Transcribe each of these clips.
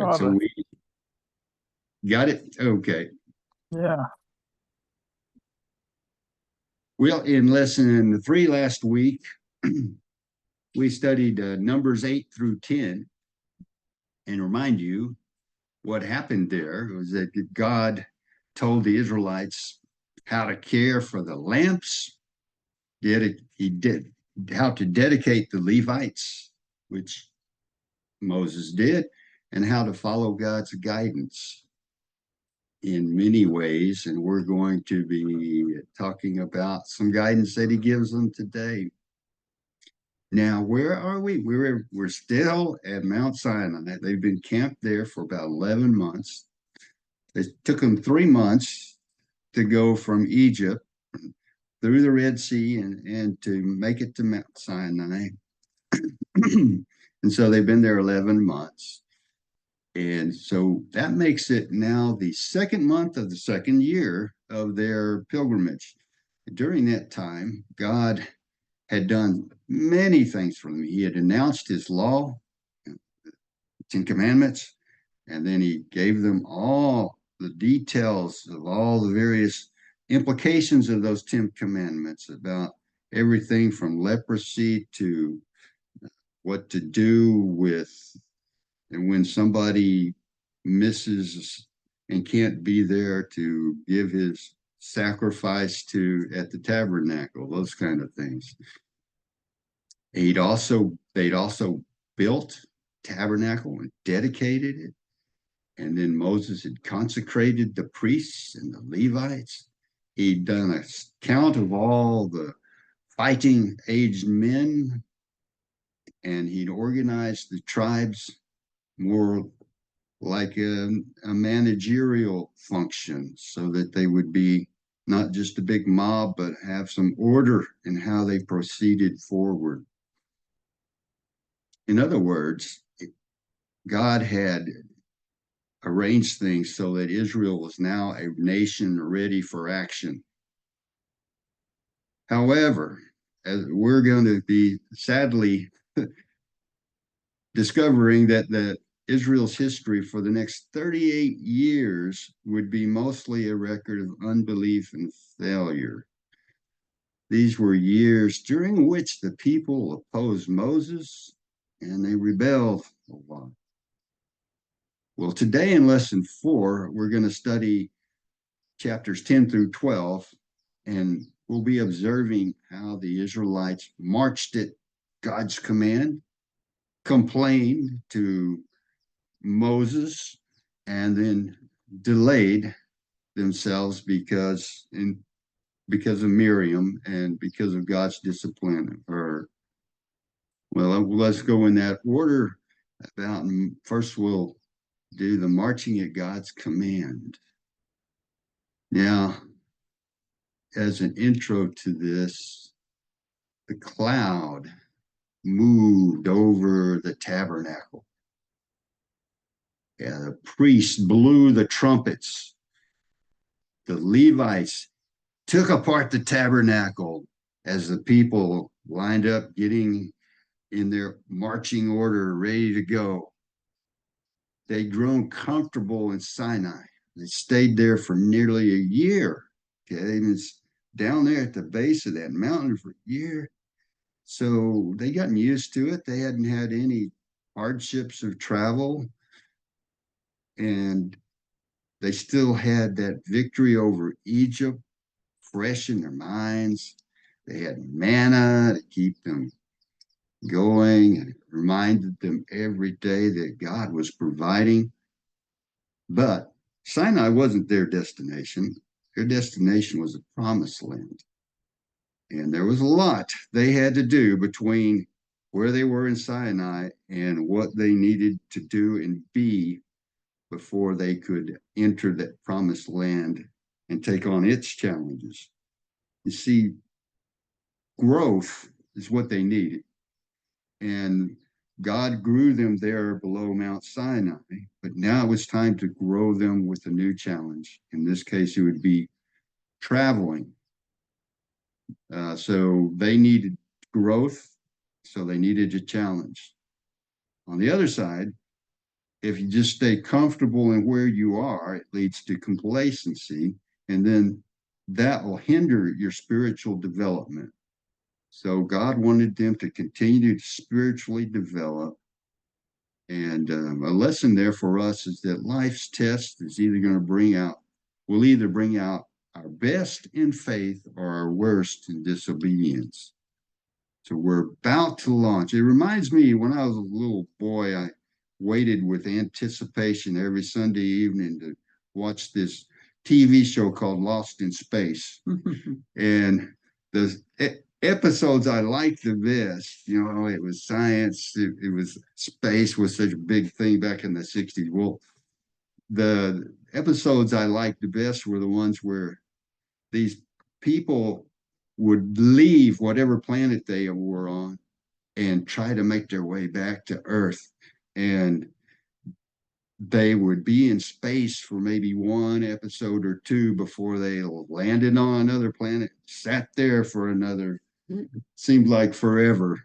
right. So we got it. Okay. Yeah. Well, in lesson 3 last week, we studied Numbers 8 through 10. And remind you, what happened there was that God told the Israelites how to care for the lamps. He did how to dedicate the Levites, which Moses did, and how to follow God's guidance in many ways. And we're going to be talking about some guidance that he gives them today. Now, where are we? We're still at Mount Sinai. They've been camped there for about 11 months. It took them 3 months to go from Egypt through the Red Sea and to make it to Mount Sinai. And so they've been there 11 months. And so that makes it now the second month of the second year of their pilgrimage. During that time, God had done many things for them. He had announced his law, 10 Commandments, and then he gave them all the details of all the various implications of those 10 Commandments about everything from leprosy to what to do with, and when somebody misses and can't be there to give his sacrifice to at the tabernacle, those kind of things. They'd also built tabernacle and dedicated it. And then Moses had consecrated the priests and the Levites. He'd done a count of all the fighting aged men, and he'd organized the tribes more like a managerial function so that they would be not just a big mob, but have some order in how they proceeded forward. In other words, God had arranged things so that Israel was now a nation ready for action. However, as we're going to be sadly discovering that Israel's history for the next 38 years would be mostly a record of unbelief and failure. These were years during which the people opposed Moses and they rebelled a lot. Well, today in lesson 4, we're going to study chapters 10 through 12, and we'll be observing how the Israelites marched at God's command, complained to Moses, and then delayed themselves because of Miriam and because of God's discipline of her. Well, let's go in that order. First, we'll do the marching at God's command. Now, as an intro to this, the cloud moved over the tabernacle. Yeah, the priests blew the trumpets. The Levites took apart the tabernacle as the people lined up, getting in their marching order, ready to go. They'd grown comfortable in Sinai. They stayed there for nearly a year. Okay, they've been down there at the base of that mountain for a year. So they gotten used to it. They hadn't had any hardships of travel. And they still had that victory over Egypt fresh in their minds. They had manna to keep them going and reminded them every day that God was providing. But Sinai wasn't their destination. Their destination was the promised land. And there was a lot they had to do between where they were in Sinai and what they needed to do and be before they could enter that promised land and take on its challenges. You see, growth is what they needed. And God grew them there below Mount Sinai, but now it was time to grow them with a new challenge. In this case, it would be traveling. So they needed growth, so they needed a challenge. On the other side, if you just stay comfortable in where you are, it leads to complacency, and then that will hinder your spiritual development. So God wanted them to continue to spiritually develop. And a lesson there for us is that life's test is either going to will either bring out our best in faith or our worst in disobedience. So we're about to launch. It reminds me when I was a little boy, I waited with anticipation every Sunday evening to watch this TV show called Lost in Space. And the episodes I liked the best, it was science, it was space was such a big thing back in the 60s. Well, the episodes I liked the best were the ones where these people would leave whatever planet they were on and try to make their way back to Earth. And they would be in space for maybe one episode or two before they landed on another planet, sat there for another, seemed like forever.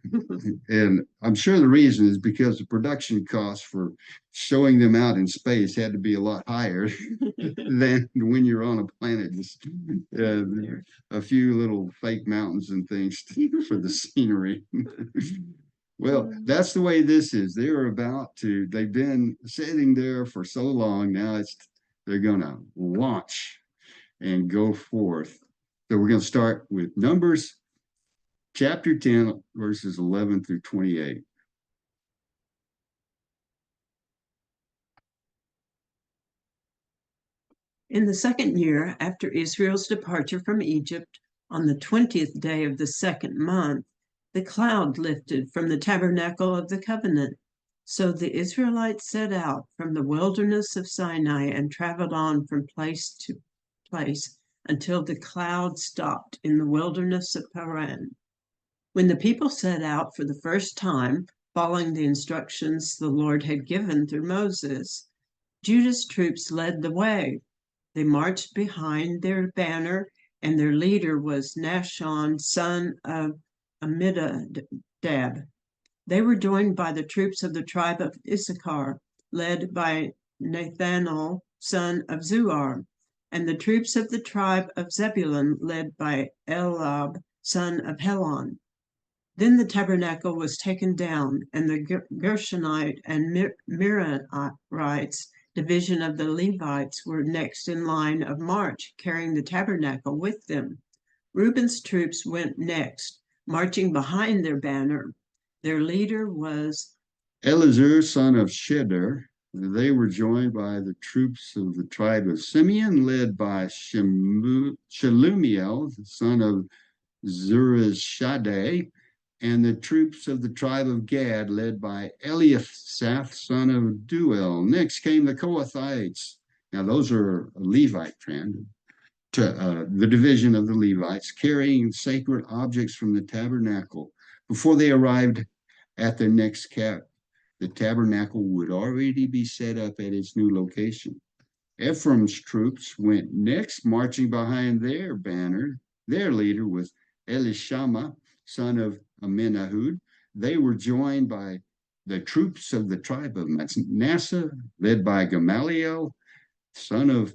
And I'm sure the reason is because the production costs for showing them out in space had to be a lot higher than when you're on a planet. Just a few little fake mountains and things for the scenery. Well, that's the way this is. They've been sitting there for so long. Now they're going to launch and go forth. So we're going to start with Numbers chapter 10, verses 11 through 28. In the second year after Israel's departure from Egypt, on the 20th day of the second month, the cloud lifted from the tabernacle of the covenant. So the Israelites set out from the wilderness of Sinai and traveled on from place to place until the cloud stopped in the wilderness of Paran. When the people set out for the first time, following the instructions the Lord had given through Moses, Judah's troops led the way. They marched behind their banner, and their leader was Nahshon, son of Amminadab. They were joined by the troops of the tribe of Issachar, led by Nathanael, son of Zuar, and the troops of the tribe of Zebulun, led by Eliab, son of Helon. Then the tabernacle was taken down, and the Gershonite and Merarites division of the Levites were next in line of march, carrying the tabernacle with them. Reuben's troops went next, marching behind their banner. Their leader was Eleazar, son of Shedar. They were joined by the troops of the tribe of Simeon, led by Shelumiel, son of Zurishaddai, and the troops of the tribe of Gad, led by Eliasaph, son of Duel. Next came the Kohathites. Now, those are a Levite trend, the division of the Levites, carrying sacred objects from the tabernacle. Before they arrived at their next camp, the tabernacle would already be set up at its new location. Ephraim's troops went next, marching behind their banner. Their leader was Elishama, son of Amminahud. They were joined by the troops of the tribe of Manasseh, led by Gamaliel, son of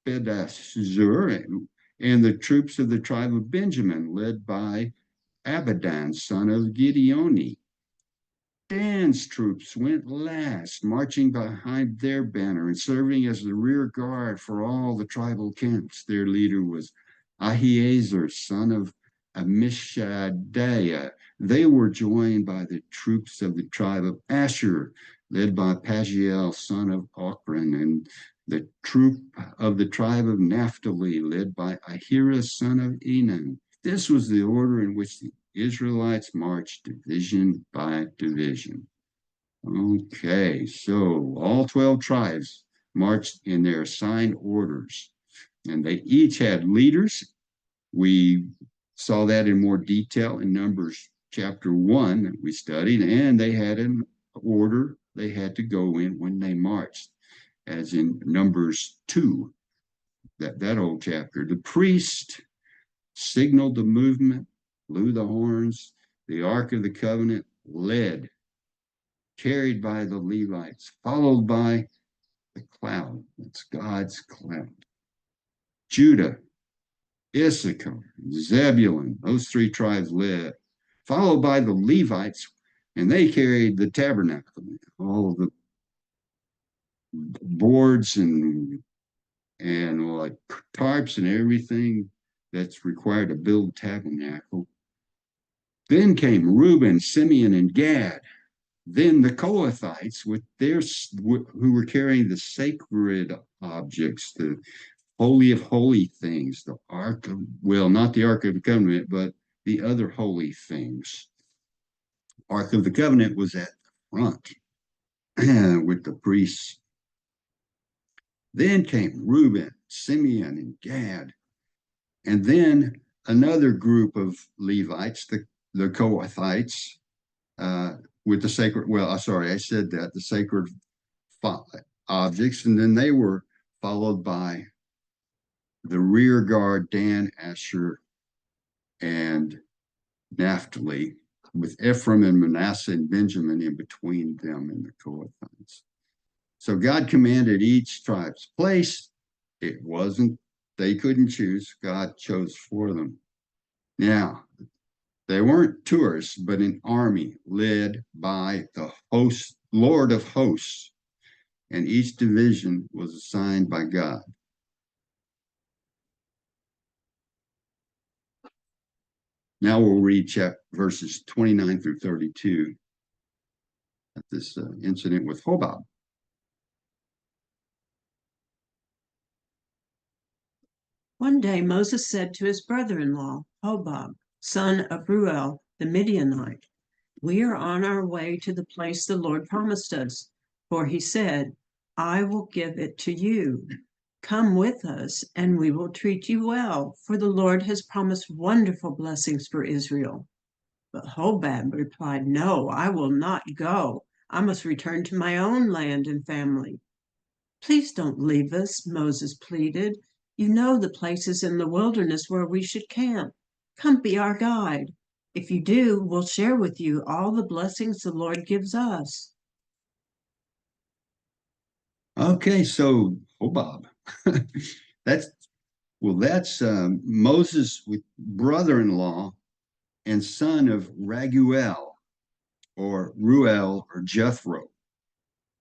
Pedahzur, and the troops of the tribe of Benjamin, led by Abidan, son of Gideoni. Dan's troops went last, marching behind their banner and serving as the rear guard for all the tribal camps. Their leader was Ahiezer, son of Amishadiah. They were joined by the troops of the tribe of Asher, led by Pagiel, son of Ochran, and the troop of the tribe of Naphtali, led by Ahira, son of Enan. This was the order in which the Israelites marched division by division. Okay, so all 12 tribes marched in their assigned orders, and they each had leaders. We saw that in more detail in Numbers chapter 1 that we studied, and they had an order they had to go in when they marched, as in Numbers 2, that old chapter. The priest signaled the movement, blew the horns. The Ark of the Covenant led carried by the Levites, followed by the cloud. That's God's cloud. Judah, Issachar, Zebulun, those three tribes led, followed by the Levites, and they carried the tabernacle, all the boards and like tarps and everything that's required to build tabernacle. Then came Reuben, Simeon, and Gad. Then the Kohathites with their who were carrying the sacred objects, the holy of holy things, the ark of, well, not the Ark of the Covenant, but the other holy things. Ark of the Covenant was at the front with the priests. Then came Reuben, Simeon, and Gad. And then another group of Levites, the Kohathites, with the sacred, well, sorry, I said that, the sacred objects. And then they were followed by the rear guard, Dan, Asher, and Naphtali, with Ephraim and Manasseh and Benjamin in between them and the Kohathites. So God commanded each tribe's place. It wasn't, they couldn't choose. God chose for them. Now, they weren't tourists, but an army led by the host, Lord of hosts, and each division was assigned by God. Now we'll read verses 29 through 32 at this incident with Hobab. One day Moses said to his brother-in-law, Hobab, son of Ruel, the Midianite, "We are on our way to the place the Lord promised us, for he said, I will give it to you. Come with us, and we will treat you well, for the Lord has promised wonderful blessings for Israel." But Hobab replied, "No, I will not go. I must return to my own land and family." "Please don't leave us," Moses pleaded. "You know the places in the wilderness where we should camp. Come be our guide. If you do, we'll share with you all the blessings the Lord gives us." Okay, so Hobab. that's Moses' brother-in-law and son of Raguel or Ruel or Jethro.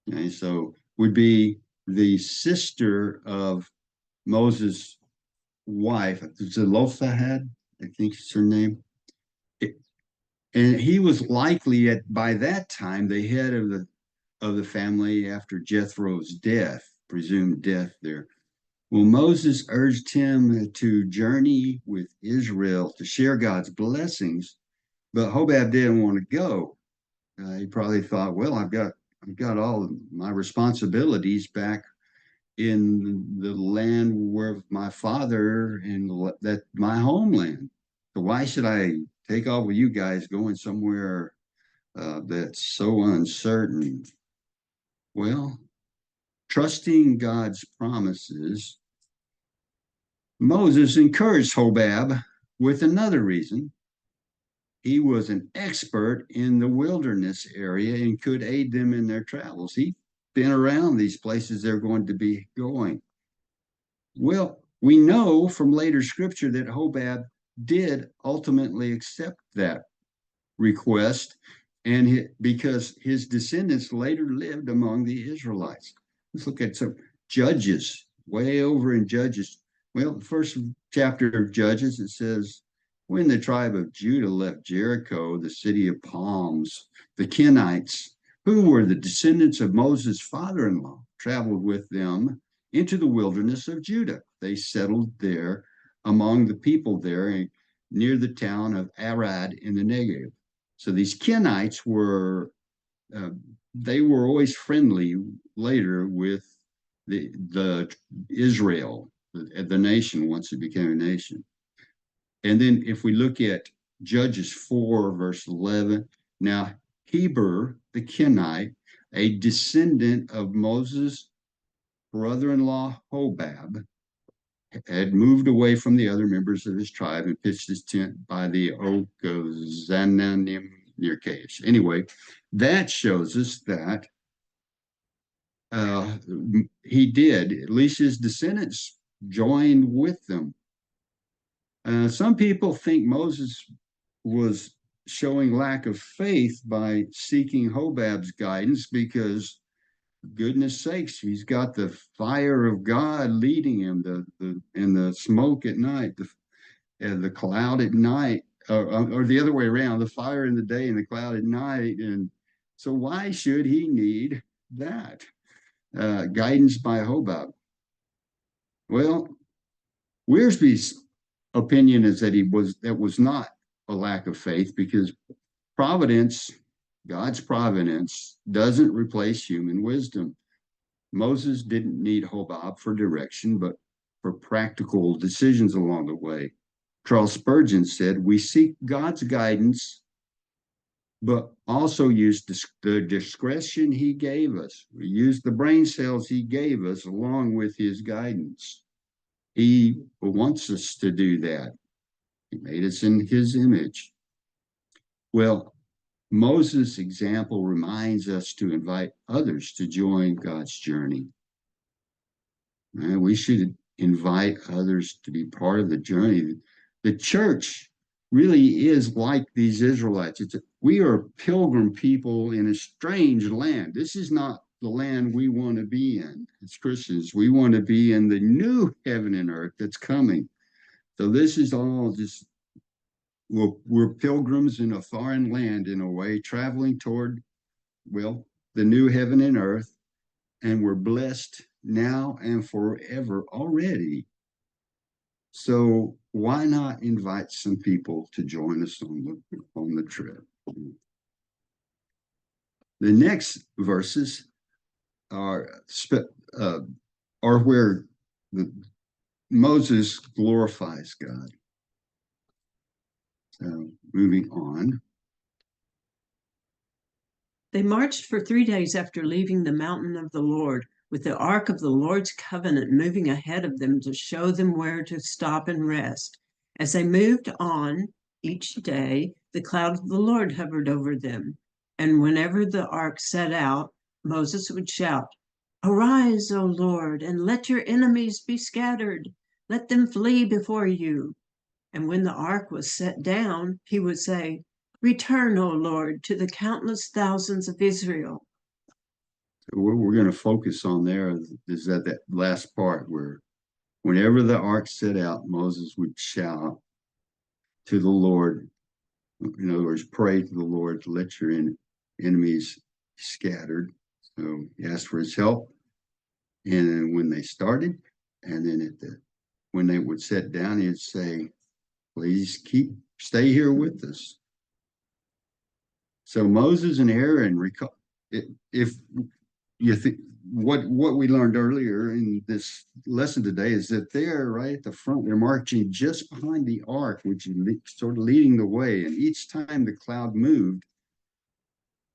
Okay, so would be the sister of Moses' wife, Zelophehad, I think is her name. And he was likely by that time the head of the family after Jethro's death, presumed death there. Well, Moses urged him to journey with Israel to share God's blessings, but Hobab didn't want to go. He probably thought, well, I've got all of my responsibilities back in the land where my father and that my homeland. So why should I take off with you guys going somewhere that's so uncertain? Well, trusting God's promises, Moses encouraged Hobab with another reason. He was an expert in the wilderness area and could aid them in their travels. He'd been around these places they're going to be going. Well, we know from later scripture that Hobab did ultimately accept that request, and because his descendants later lived among the Israelites. Let's look at some Judges, way over in Judges. Well, the first chapter of Judges, it says, when the tribe of Judah left Jericho, the city of palms, the Kenites, who were the descendants of Moses' father-in-law, traveled with them into the wilderness of Judah. They settled there among the people there near the town of Arad in the Negev. So these Kenites they were always friendly later with the Israel, the nation, once it became a nation. And then if we look at Judges 4, verse 11, now Heber, the Kenite, a descendant of Moses' brother-in-law Hobab, had moved away from the other members of his tribe and pitched his tent by the oak of Zananim, near caves. Anyway, that shows us that he did, at least his descendants joined with them. Some people think Moses was showing lack of faith by seeking Hobab's guidance because, goodness sakes, he's got the fire of God leading him, and the smoke at night, the cloud at night, or the other way around, the fire in the day and the cloud at night. And so why should he need that guidance by Hobab? Well, Wiersbe's opinion is that that was not a lack of faith, because providence, God's providence, doesn't replace human wisdom. Moses didn't need Hobab for direction, but for practical decisions along the way. Charles Spurgeon said, "We seek God's guidance, but also use the discretion he gave us. We use the brain cells he gave us along with his guidance. He wants us to do that. He made us in his image." Well, Moses' example reminds us to invite others to join God's journey. We should invite others to be part of the journey. The church really is like these Israelites. We are pilgrim people in a strange land. This is not the land we want to be in as Christians. We want to be in the new heaven and earth that's coming. So this is all just, we're pilgrims in a foreign land, in a way, traveling toward, well, the new heaven and earth, and we're blessed now and forever already. So why not invite some people to join us on the trip? The next verses are where Moses glorifies God. So moving on. They marched for 3 days after leaving the mountain of the Lord, with the ark of the Lord's covenant moving ahead of them to show them where to stop and rest. As they moved on each day, the cloud of the Lord hovered over them. And whenever the ark set out, Moses would shout, "Arise, O Lord, and let your enemies be scattered. Let them flee before you." And when the ark was set down, he would say, "Return, O Lord, to the countless thousands of Israel." So what we're going to focus on there is that last part where whenever the ark set out, Moses would shout to the Lord. In other words, pray to the Lord to let your enemies be scattered. So he asked for his help. And when they started, and then when they would sit down, he'd say, "Please stay here with us." So Moses and Aaron, if you think what we learned earlier in this lesson today is that they're right at the front. They're marching just behind the ark, which is sort of leading the way. And each time the cloud moved,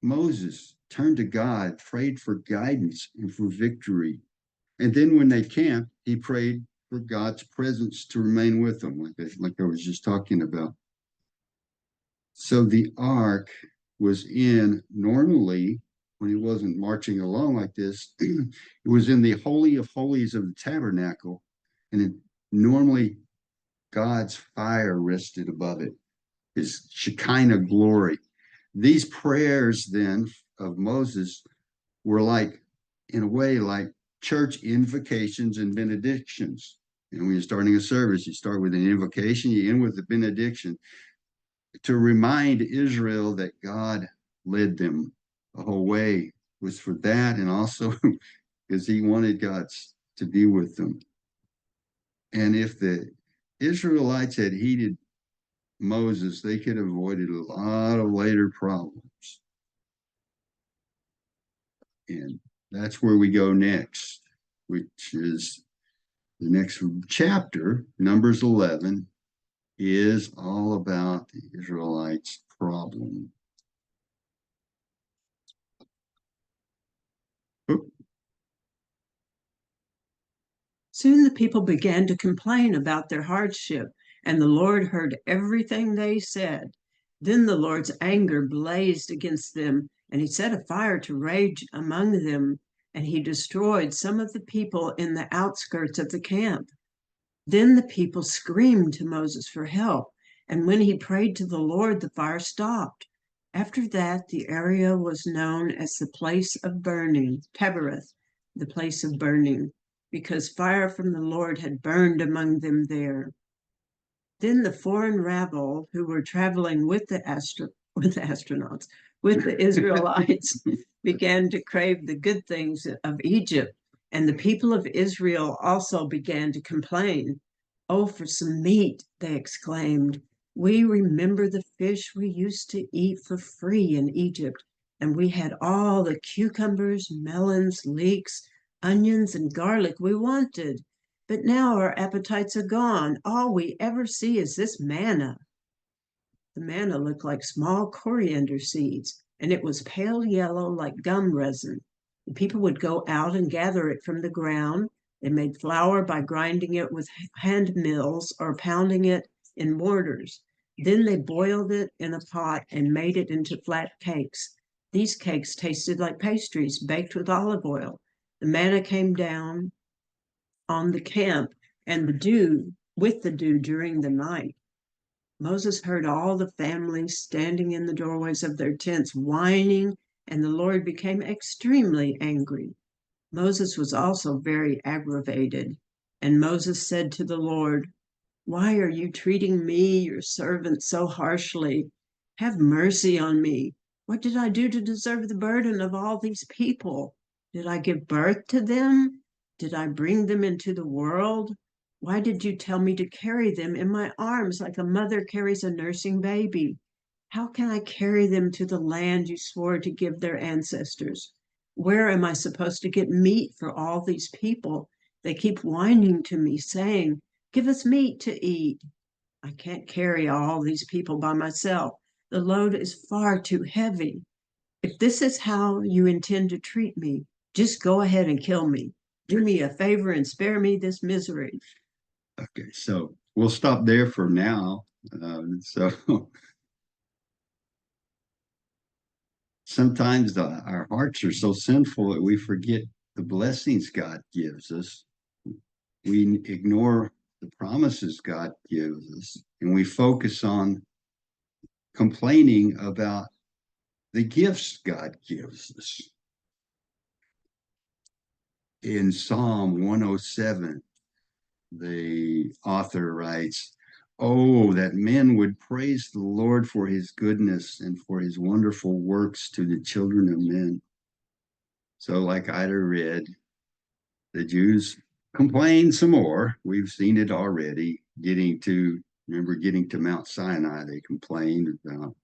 Moses turned to God, prayed for guidance and for victory. And then when they camped, he prayed for God's presence to remain with them, like I was just talking about. So the ark was normally, when he wasn't marching along like this, it was in the Holy of Holies of the tabernacle. And normally God's fire rested above it, his Shekinah glory. These prayers then of Moses were in a way, like church invocations and benedictions. And when you're starting a service, you start with an invocation, you end with the benediction to remind Israel that God led them the whole way. Was for that, and also because he wanted God to be with them. And if the Israelites had heeded Moses, they could have avoided a lot of later problems. And that's where we go next, which is the next chapter, Numbers 11, is all about the Israelites' problem. Soon the people began to complain about their hardship, and the Lord heard everything they said. Then the Lord's anger blazed against them, and he set a fire to rage among them, and he destroyed some of the people in the outskirts of the camp. Then the people screamed to Moses for help, and when he prayed to the Lord, the fire stopped. After that, the area was known as the place of burning, Tabereth, the place of burning, because fire from the Lord had burned among them there. Then the foreign rabble who were traveling with the astronauts, with the Israelites, began to crave the good things of Egypt, and the people of Israel also began to complain. "Oh, for some meat," they exclaimed. "We remember the fish we used to eat for free in Egypt, and we had all the cucumbers, melons, leeks, onions, and garlic we wanted. But now our appetites are gone. All we ever see is this manna." The manna looked like small coriander seeds, and it was pale yellow like gum resin. The people would go out and gather it from the ground. They made flour by grinding it with hand mills or pounding it in mortars. Then they boiled it in a pot and made it into flat cakes. These cakes tasted like pastries baked with olive oil. The manna came down on the camp and the dew during the night. Moses heard all the families standing in the doorways of their tents whining, and the Lord became extremely angry. Moses was also very aggravated, and Moses said to the Lord, "Why are you treating me, your servant, so harshly? Have mercy on me. What did I do to deserve the burden of all these people? Did I give birth to them? Did I bring them into the world? Why did you tell me to carry them in my arms like a mother carries a nursing baby? How can I carry them to the land you swore to give their ancestors? Where am I supposed to get meat for all these people? They keep whining to me, saying, 'Give us meat to eat.' I can't carry all these people by myself. The load is far too heavy. If this is how you intend to treat me, just go ahead and kill me. Do me a favor and spare me this misery." Okay, so we'll stop there for now. So sometimes our hearts are so sinful that we forget the blessings God gives us. We ignore the promises God gives us, and we focus on complaining about the gifts God gives us. In Psalm 107, the author writes, "Oh, that men would praise the Lord for his goodness and for his wonderful works to the children of men." So, like Ida read, the Jews complained some more. We've seen it already. Getting to Mount Sinai, they complained about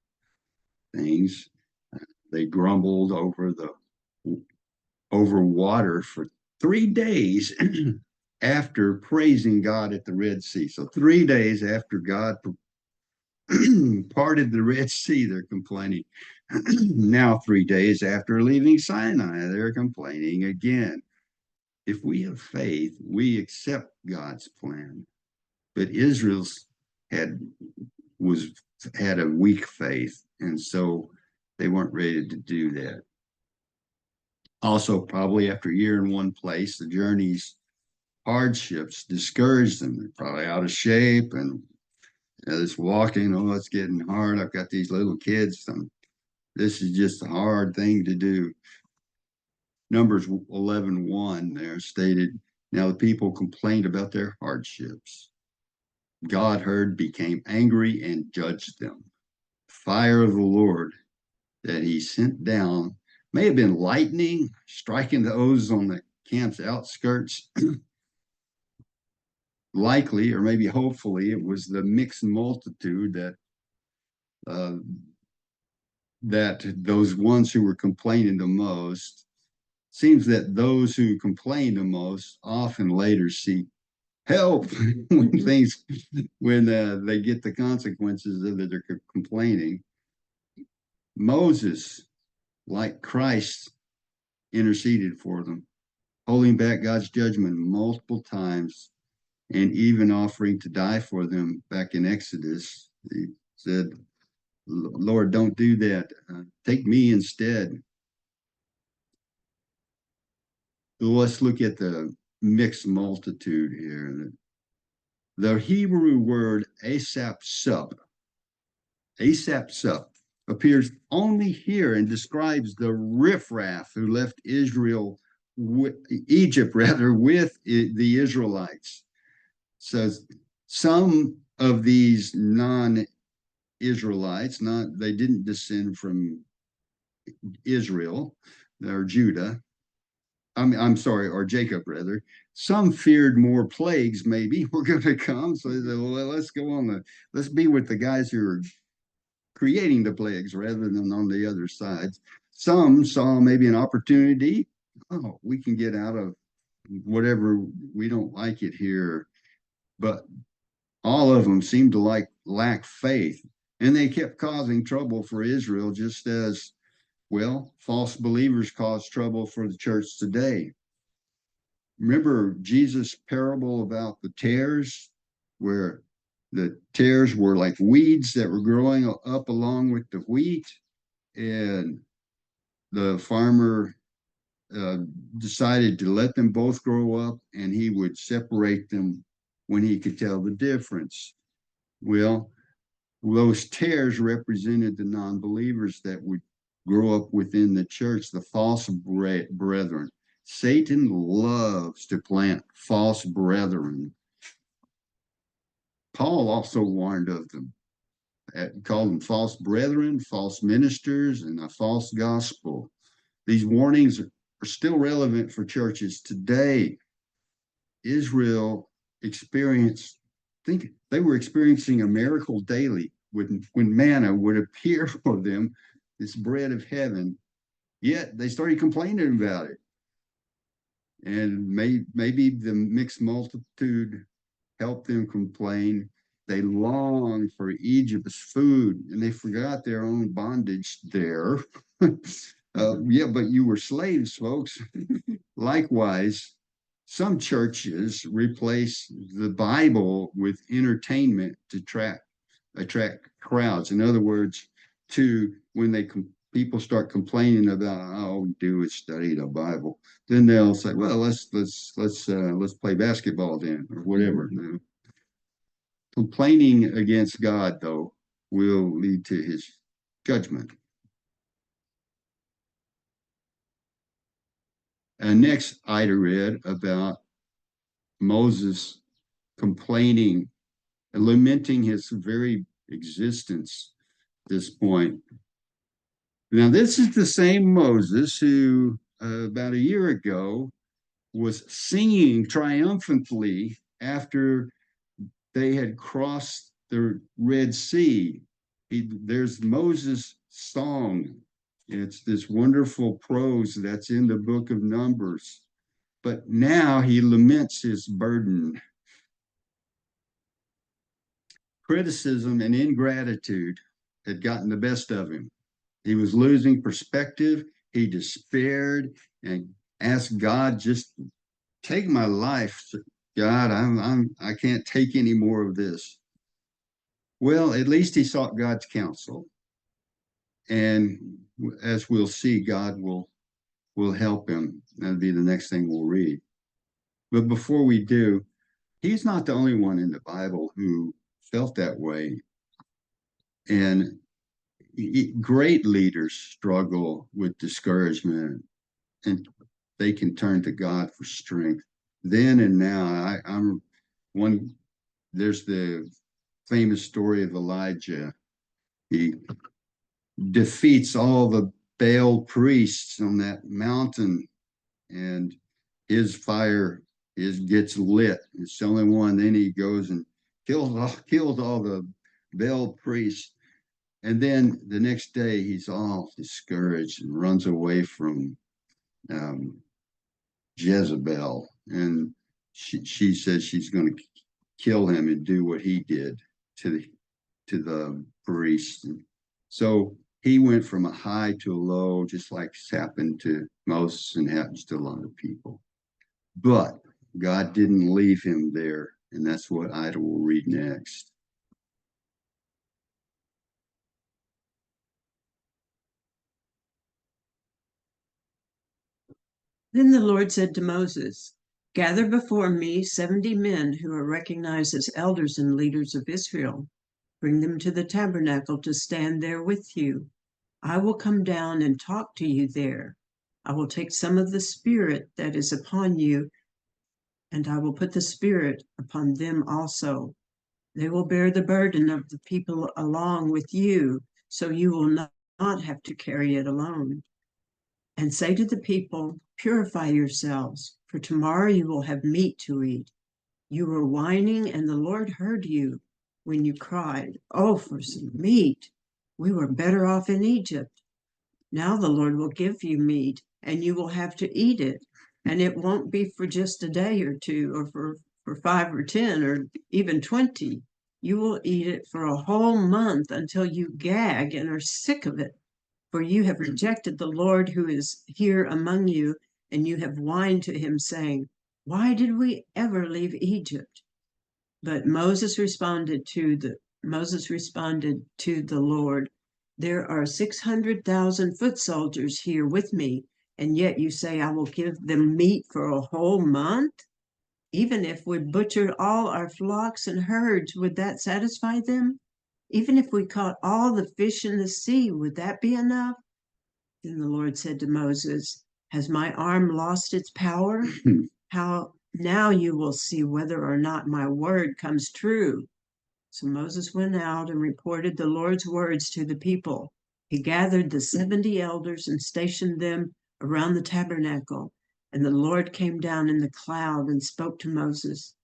things. They grumbled over water for 3 days after praising God at the Red Sea. So 3 days after God parted the Red Sea, they're complaining. Now 3 days after leaving Sinai, they're complaining again. If we have faith, we accept God's plan. But Israel's had had a weak faith, and so they weren't ready to do that. Also, probably after a year in one place, the journey's hardships discouraged them. They're probably out of shape and this walking, oh, it's getting hard. I've got these little kids. This is just a hard thing to do. Numbers 11:1 there stated, "Now the people complained about their hardships. God heard, became angry, and judged them. Fire of the Lord that he sent down may have been lightning striking those on the camp's outskirts. Likely, or maybe hopefully, it was the mixed multitude uh, that those ones who were complaining the most. Seems that those who complain the most often later seek help when they get the consequences of their complaining. Moses, like Christ, interceded for them, holding back God's judgment multiple times and even offering to die for them back in Exodus. He said, Lord, don't do that. Take me instead. Let's look at the mixed multitude here. The Hebrew word asap sup, appears only here and describes the riffraff who left Egypt rather, with the Israelites. So some of these non-Israelites, they didn't descend from Israel or Judah. I'm sorry, or Jacob rather. Some feared more plagues maybe were going to come, so they said, well, let's be with the guys who are creating the plagues rather than on the other side. Some saw maybe an opportunity. Oh, we can get out of whatever, we don't like it here. But all of them seemed to lack faith, and they kept causing trouble for Israel, just as, well, false believers cause trouble for the church today. Remember Jesus' parable about the tares, where the tares were like weeds that were growing up along with the wheat, and the farmer decided to let them both grow up, and he would separate them when he could tell the difference. Well, those tares represented the non-believers that would grow up within the church, the false brethren. Satan loves to plant false brethren. Paul also warned of them, called them false brethren, false ministers, and a false gospel. These warnings are still relevant for churches today. Israel they were experiencing a miracle daily when manna would appear for them, this bread of heaven, yet they started complaining about it. And maybe the mixed multitude helped them complain. They longed for Egypt's food, and they forgot their own bondage there. Yeah, but you were slaves, folks. Likewise, some churches replace the Bible with entertainment to attract crowds. In other words, when people start complaining about all we do is study the Bible, then they'll say, well, let's play basketball then, or whatever. Mm-hmm. Complaining against God, though, will lead to his judgment. And next, Ida read about Moses complaining and lamenting his very existence at this point. Now, this is the same Moses who, about a year ago, was singing triumphantly after they had crossed the Red Sea. There's Moses' song. It's this wonderful prose that's in the book of Numbers. But now he laments his burden. Criticism and ingratitude had gotten the best of him. He was losing perspective. He despaired and asked God, just take my life. God, I can't take any more of this. Well, at least he sought God's counsel. And as we'll see, God will help him. That'll be the next thing we'll read. But before we do, he's not the only one in the Bible who felt that way. And great leaders struggle with discouragement, and they can turn to God for strength. Then and now, there's the famous story of Elijah. He defeats all the Baal priests on that mountain, and his fire gets lit. It's the only one. Then he goes and kills all the Baal priests. And then the next day, he's all discouraged and runs away from Jezebel. And she says she's going to kill him and do what he did to the priest. And so he went from a high to a low, just like happened to Moses and happens to a lot of people. But God didn't leave him there. And that's what Ida will read next. Then the Lord said to Moses, "Gather before me 70 men who are recognized as elders and leaders of Israel. Bring them to the tabernacle to stand there with you. I will come down and talk to you there. I will take some of the Spirit that is upon you, and I will put the Spirit upon them also. They will bear the burden of the people along with you, so you will not have to carry it alone. And say to the people, purify yourselves, for tomorrow you will have meat to eat. You were whining, and the Lord heard you when you cried, oh, for some meat. We were better off in Egypt. Now the Lord will give you meat, and you will have to eat it. And it won't be for just a day or two, or for 5 or 10, or even 20. You will eat it for a whole month until you gag and are sick of it. For you have rejected the Lord who is here among you, and you have whined to him, saying, why did we ever leave Egypt? But Moses responded to the Lord, there are 600,000 foot soldiers here with me, and yet you say I will give them meat for a whole month? Even if we butchered all our flocks and herds, would that satisfy them? Even if we caught all the fish in the sea, would that be enough? Then the Lord said to Moses, has my arm lost its power? How now you will see whether or not my word comes true. So Moses went out and reported the Lord's words to the people. He gathered the 70 elders and stationed them around the tabernacle. And the Lord came down in the cloud and spoke to Moses.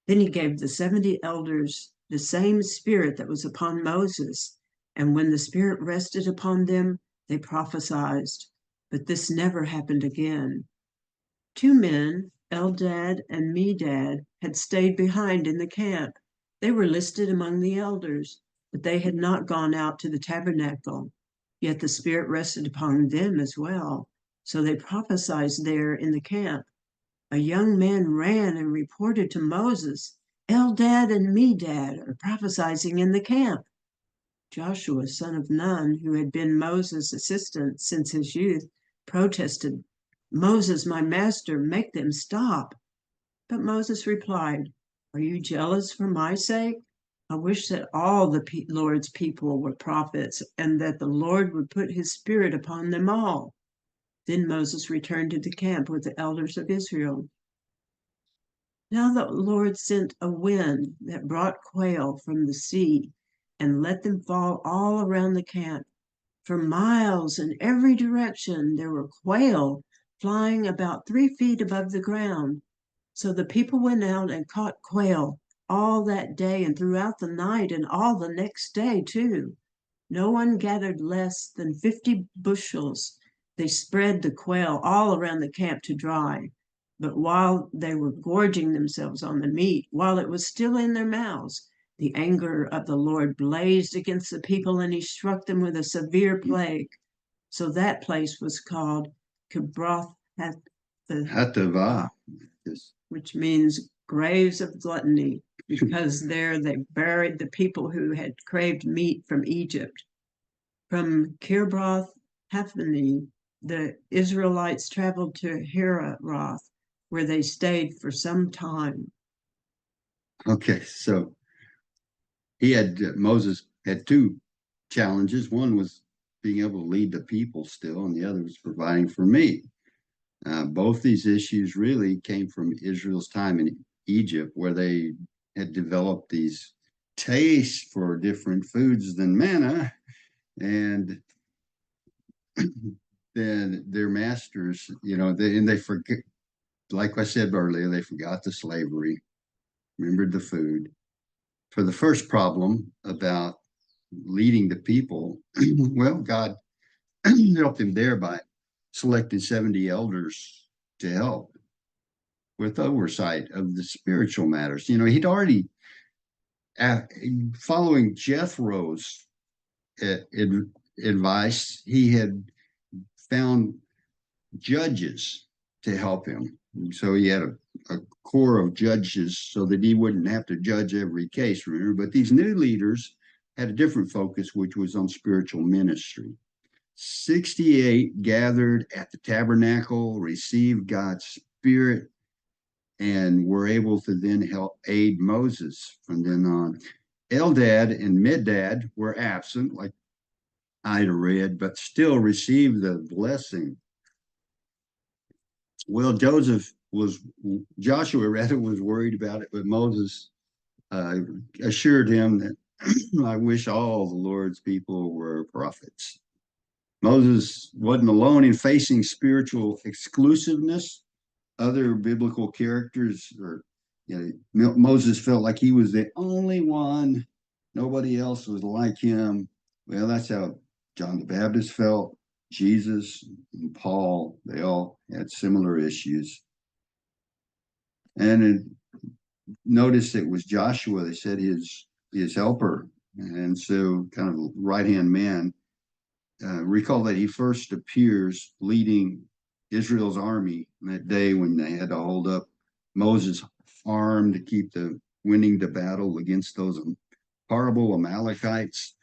Then he gave the 70 elders the same spirit that was upon Moses. And when the spirit rested upon them, they prophesied. But this never happened again. 2 men, Eldad and Medad, had stayed behind in the camp. They were listed among the elders, but they had not gone out to the tabernacle. Yet the Spirit rested upon them as well. So they prophesied there in the camp. A young man ran and reported to Moses, Eldad and Medad are prophesying in the camp. Joshua, son of Nun, who had been Moses' assistant since his youth, protested, Moses, my master, make them stop. But Moses replied, are you jealous for my sake? I wish that all the Lord's people were prophets, and that the Lord would put his spirit upon them all. Then Moses returned to the camp with the elders of Israel. Now the Lord sent a wind that brought quail from the sea and let them fall all around the camp. For miles in every direction there were quail flying about 3 feet above the ground. So the people went out and caught quail all that day and throughout the night and all the next day too. No one gathered less than 50 bushels. They spread the quail all around the camp to dry. But while they were gorging themselves on the meat, while it was still in their mouths, the anger of the Lord blazed against the people, and he struck them with a severe plague. So that place was called Kibroth Hatava. which means graves of gluttony, because there they buried the people who had craved meat from Egypt. From Kibroth Haphani, the Israelites traveled to Heraroth, where they stayed for some time. Okay, so Moses had two challenges. One was being able to lead the people still, and the other was providing for me. Both these issues really came from Israel's time in Egypt, where they had developed these tastes for different foods than manna, and then their masters, they forget, like I said earlier, they forgot the slavery, remembered the food. For the first problem about leading the people, well, God helped him there by selecting 70 elders to help with oversight of the spiritual matters. He'd already, following Jethro's advice, he had found judges to help him. So he had a core of judges so that he wouldn't have to judge every case, remember? But these new leaders had a different focus, which was on spiritual ministry. 68 gathered at the tabernacle, received God's Spirit, and were able to then help aid Moses from then on. Eldad and Medad were absent, like Ida read, but still received the blessing. Well, Joshua rather was worried about it, but Moses assured him that I wish all the Lord's people were prophets. Moses wasn't alone in facing spiritual exclusiveness. Other biblical characters, or Moses felt like he was the only one. Nobody else was like him. Well, that's how John the Baptist felt. Jesus and Paul, they all had similar issues. And notice it was Joshua, they said his helper. And so kind of right-hand man. Recall that he first appears leading Israel's army that day when they had to hold up Moses' arm to keep winning the battle against those horrible Amalekites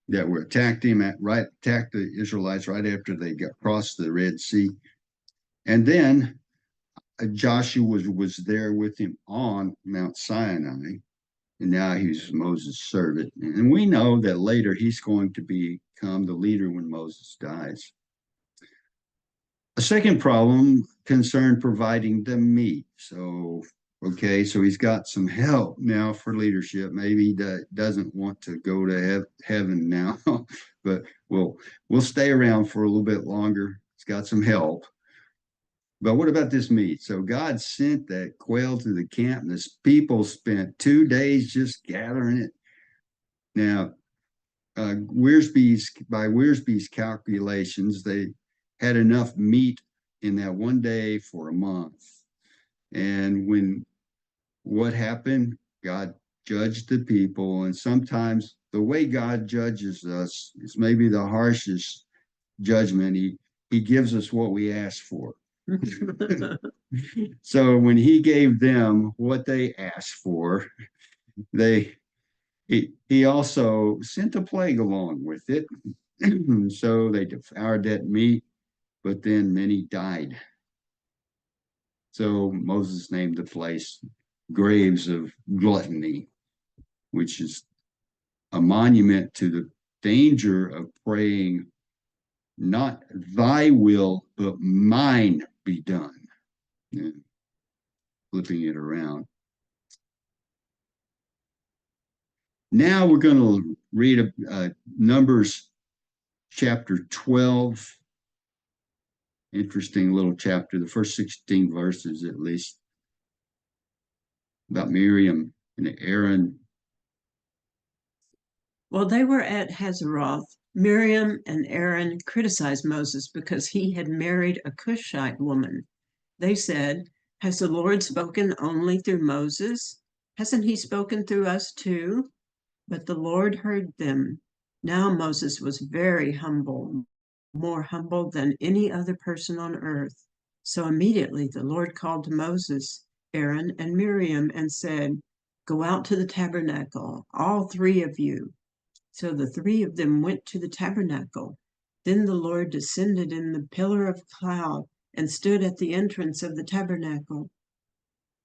that were attacked the Israelites right after they got crossed the Red Sea. And then Joshua was there with him on Mount Sinai, and now he's Moses' servant. And we know that later he's going to become the leader when Moses dies. A second problem concerned providing the meat. So he's got some help now for leadership. Maybe he doesn't want to go to heaven now, but we'll stay around for a little bit longer. He's got some help. But what about this meat? So God sent that quail to the camp, and the people spent 2 days just gathering it. Now, by Wiersbe's calculations, they had enough meat in that one day for a month. And what happened? God judged the people, and sometimes the way God judges us is maybe the harshest judgment. He gives us what we ask for. So when he gave them what they asked for, he also sent a plague along with it. So they devoured that meat, but then many died. So Moses named the place Graves of Gluttony, which is a monument to the danger of praying, not thy will, but mine be done. Yeah. Flipping it around. Now we're going to read Numbers chapter 12. Interesting little chapter, the first 16 verses at least, about Miriam and Aaron. While they were at Hazeroth, Miriam and Aaron criticized Moses because he had married a Cushite woman. They said, "Has the Lord spoken only through Moses? Hasn't he spoken through us too?" But the Lord heard them. Now Moses was very humble, more humble than any other person on earth. So immediately the Lord called to Moses, Aaron, and Miriam and said, "Go out to the tabernacle, all three of you." So the three of them went to the tabernacle. Then the Lord descended in the pillar of cloud and stood at the entrance of the tabernacle.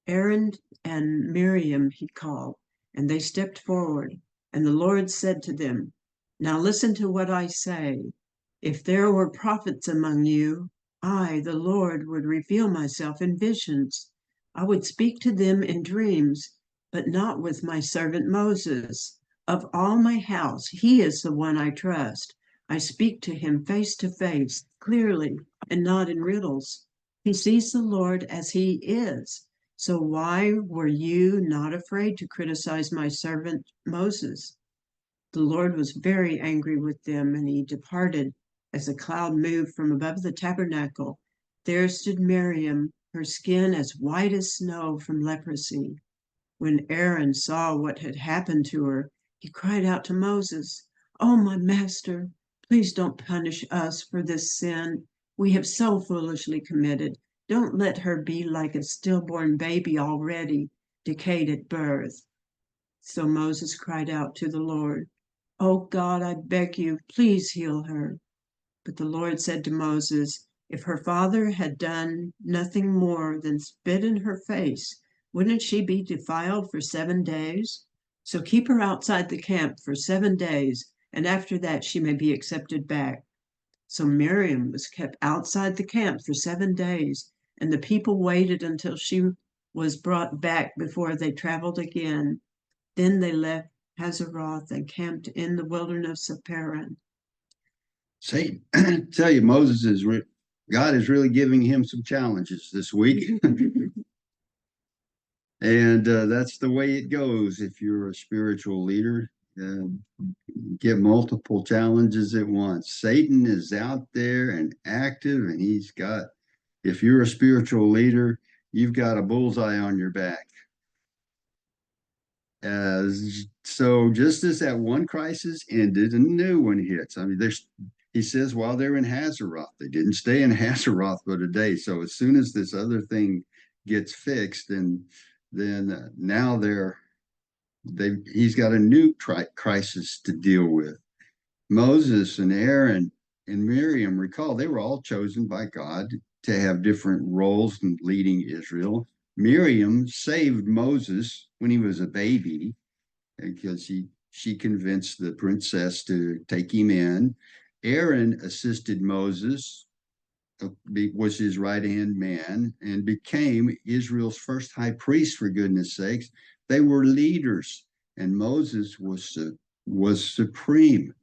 Aaron and Miriam he called, and they stepped forward. And the Lord said to them, "Now listen to what I say. If there were prophets among you, I, the Lord, would reveal myself in visions. I would speak to them in dreams, but not with my servant Moses. Of all my house, he is the one I trust. I speak to him face to face, clearly, and not in riddles. He sees the Lord as he is. So why were you not afraid to criticize my servant Moses?" The Lord was very angry with them, and he departed as a cloud moved from above the tabernacle. There stood Miriam, her skin as white as snow from leprosy. When Aaron saw what had happened to her, he cried out to Moses, "Oh, my master, please don't punish us for this sin we have so foolishly committed. Don't let her be like a stillborn baby already decayed at birth." So Moses cried out to the Lord, "Oh God, I beg you, please heal her." But the Lord said to Moses, if her father had done nothing more than spit in her face, wouldn't she be defiled for 7 days? So keep her outside the camp for 7 days, and after that she may be accepted back. So Miriam was kept outside the camp for 7 days, and the people waited until she was brought back before they traveled again. Then they left Hazeroth and camped in the wilderness of Paran. Say, tell you, God is really giving him some challenges this week. And that's the way it goes if you're a spiritual leader. Uh, get multiple challenges at once. Satan is out there and active, and if you're a spiritual leader, you've got a bullseye on your back. So just as that one crisis ended, a new one hits. I mean, he says while they're in Hazeroth, they didn't stay in Hazeroth but a day. So as soon as this other thing gets fixed, and then now he's got a new crisis to deal with. Moses and Aaron and Miriam, recall, they were all chosen by God to have different roles in leading Israel. Miriam saved Moses when he was a baby because she convinced the princess to take him in. Aaron assisted Moses, was his right-hand man, and became Israel's first high priest, for goodness sakes. They were leaders, and Moses was supreme.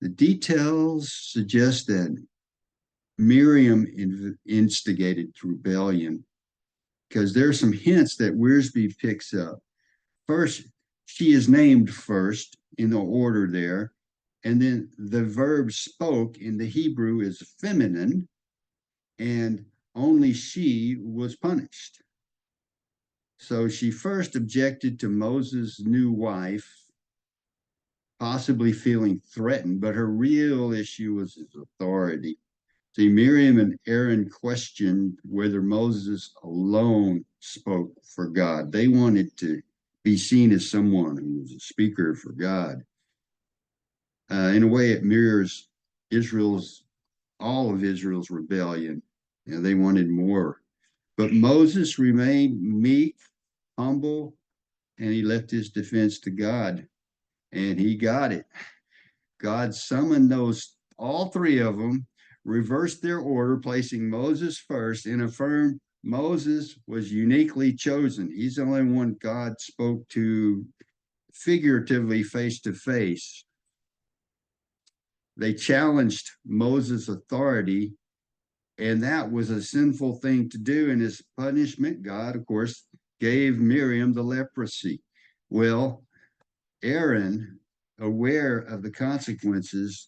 The details suggest that Miriam instigated rebellion, because there are some hints that Wiersbe picks up. First, she is named first in the order there, and then the verb spoke in the Hebrew is feminine, and only she was punished. So she first objected to Moses' new wife, possibly feeling threatened, but her real issue was his authority. See, Miriam and Aaron questioned whether Moses alone spoke for God. They wanted to be seen as someone who was a speaker for God. In a way, it mirrors all of Israel's rebellion. They wanted more. But Moses remained meek, humble, and he left his defense to God. And he got it. God summoned all three of them, reversed their order, placing Moses first, and affirmed Moses was uniquely chosen. He's the only one God spoke to figuratively face to face. They challenged Moses' authority, and that was a sinful thing to do. And as punishment, God, of course, gave Miriam the leprosy. Well, Aaron, aware of the consequences,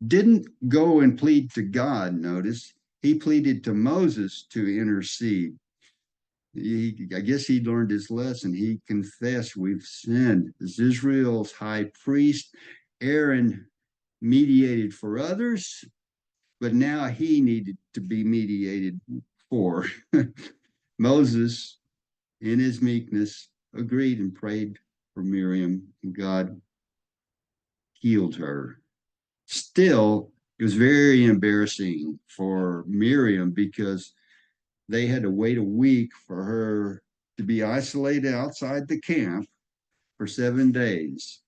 didn't go and plead to God, notice. He pleaded to Moses to intercede. I guess he learned his lesson. He confessed, we've sinned. As Israel's high priest, Aaron mediated for others, but now he needed to be mediated for. Moses, in his meekness, agreed and prayed for Miriam, and God healed her. Still, it was very embarrassing for Miriam because they had to wait a week for her to be isolated outside the camp for 7 days.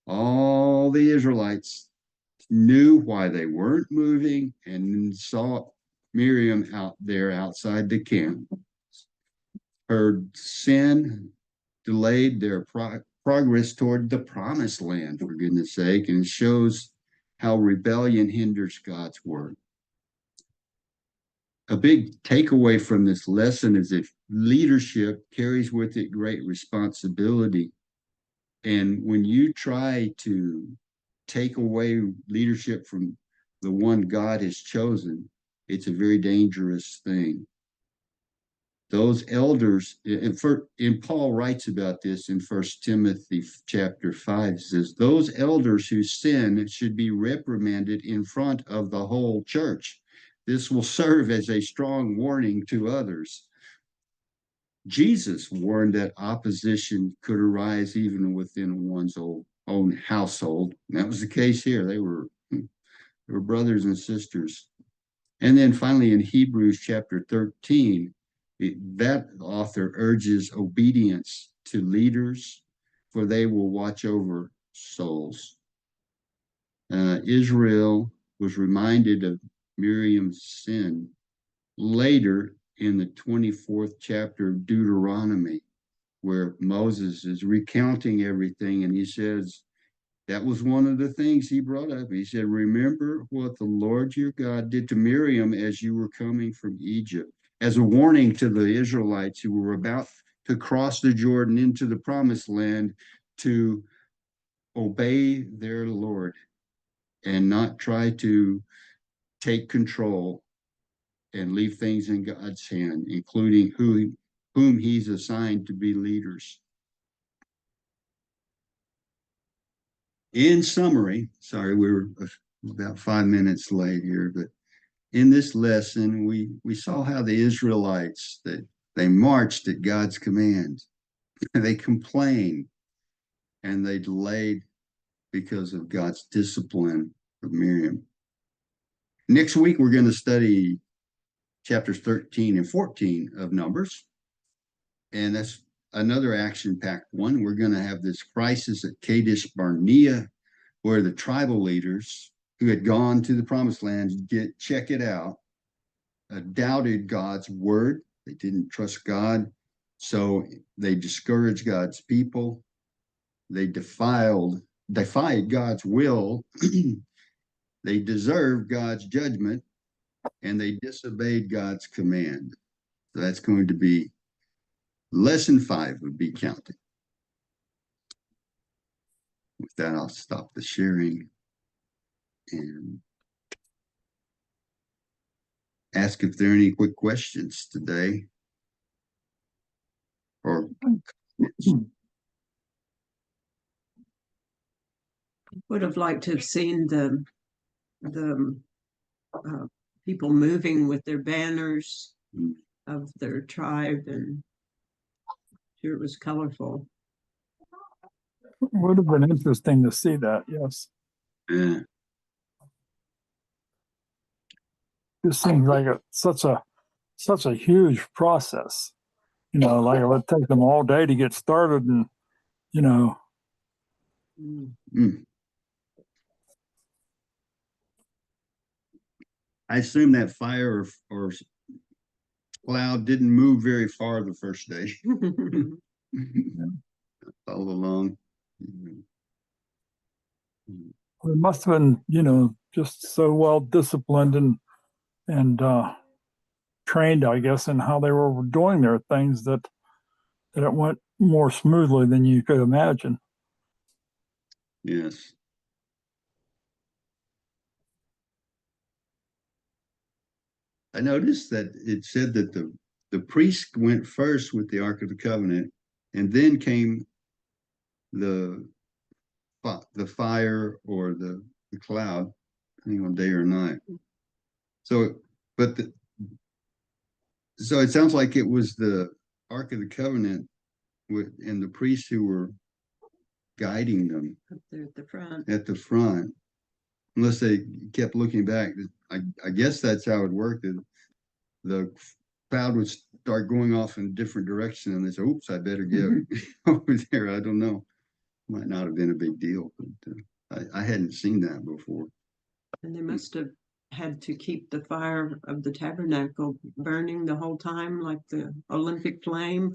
All the Israelites knew why they weren't moving and saw Miriam out there outside the camp. Her sin delayed their progress toward the promised land, for goodness sake, and it shows how rebellion hinders God's work. A big takeaway from this lesson is that leadership carries with it great responsibility. And when you try to take away leadership from the one God has chosen, it's a very dangerous thing. Those elders, and Paul writes about this in 1 Timothy chapter 5, says, those elders who sin should be reprimanded in front of the whole church. This will serve as a strong warning to others. Jesus warned that opposition could arise even within one's own household. And that was the case here. They were We're brothers and sisters. And then finally in Hebrews chapter 13, that author urges obedience to leaders, for they will watch over souls. Israel was reminded of Miriam's sin later in the 24th chapter of Deuteronomy, where Moses is recounting everything, and he says, that was one of the things he brought up. He said, remember what the Lord your God did to Miriam as you were coming from Egypt, as a warning to the Israelites who were about to cross the Jordan into the promised land to obey their Lord and not try to take control and leave things in God's hand, including whom he's assigned to be leaders. In summary, sorry, we were about 5 minutes late here, but in this lesson, we saw how the Israelites, that they marched at God's command. They complained and they delayed because of God's discipline of Miriam. Next week, we're going to study chapters 13 and 14 of Numbers. And that's another action-packed one. We're going to have this crisis at Kadesh Barnea, where the tribal leaders who had gone to the promised land check it out, doubted God's word. They didn't trust God. So they discouraged God's people. They defied God's will. They deserved God's judgment, and they disobeyed God's command. So that's going to be lesson 5 of Be Counted. With that, I'll stop the sharing and ask if there are any quick questions today. Or Would have liked to have seen the people moving with their banners of their tribe, and sure it was colorful. Would have been interesting to see that, yes. yeah, This seems like such a huge process. Like it would take them all day to get started, and I assume that fire or cloud didn't move very far the first day. All along. it must have been, just so well disciplined and trained, I guess, in how they were doing their things that it went more smoothly than you could imagine. Yes. I noticed that it said that the priest went first with the Ark of the Covenant, and then came the fire or the cloud, depending on day or night. So, so it sounds like it was the Ark of the Covenant and the priests who were guiding them Up there at the front. at the front, unless they kept looking back. I guess that's how it worked. The cloud would start going off in a different direction, and they say, oops, I better get over there. I don't know. Might not have been a big deal, but I hadn't seen that before. And they must have had to keep the fire of the tabernacle burning the whole time, like the Olympic flame.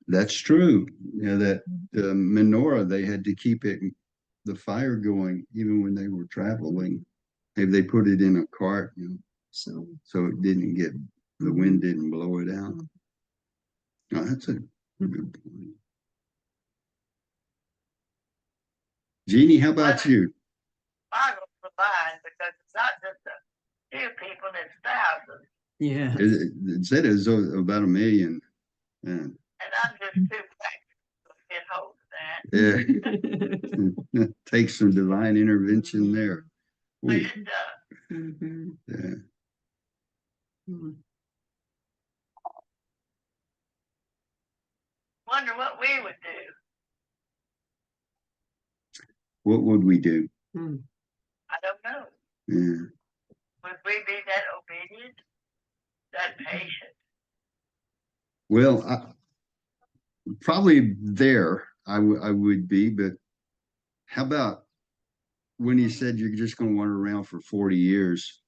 That's true. That the menorah, they had to keep the fire going even when they were traveling. Maybe they put it in a cart, so it didn't get, the wind didn't blow it out. Oh, that's a good point. Jeannie, how about you? I will provide, because it's not just a few people, it's thousands. Yeah. It said it was about 1 million. Yeah. And I'm just too thankful to get hold of that. Yeah. Takes some divine intervention there. But it does. Mm-hmm. Yeah. Mm-hmm. Wonder what we would do. What would we do? Mm. I don't know. Yeah. Would we be that obedient, that patient? Well, probably there I would be, but how about when he said you're just going to wander around for 40 years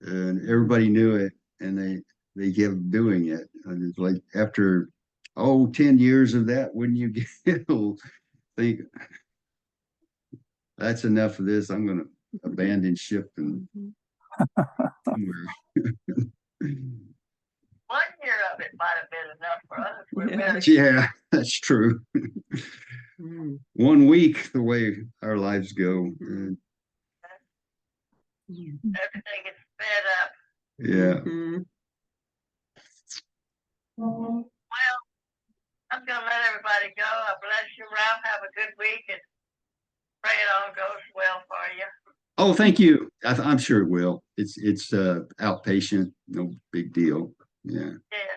and everybody knew it and they kept doing it. And it's like after 10 years of that, wouldn't you think that's enough of this? I'm going to abandon ship and somewhere. 1 year of it might have been enough for us. We're Yeah. very Yeah, that's true. Mm. 1 week, the way our lives go. everything is sped up. Yeah. Mhm. Well, I'm gonna let everybody go. I bless you, Ralph. Have a good week and pray it all goes well for you. Oh, thank you. I'm sure it will. It's outpatient, no big deal. Yeah. Yeah.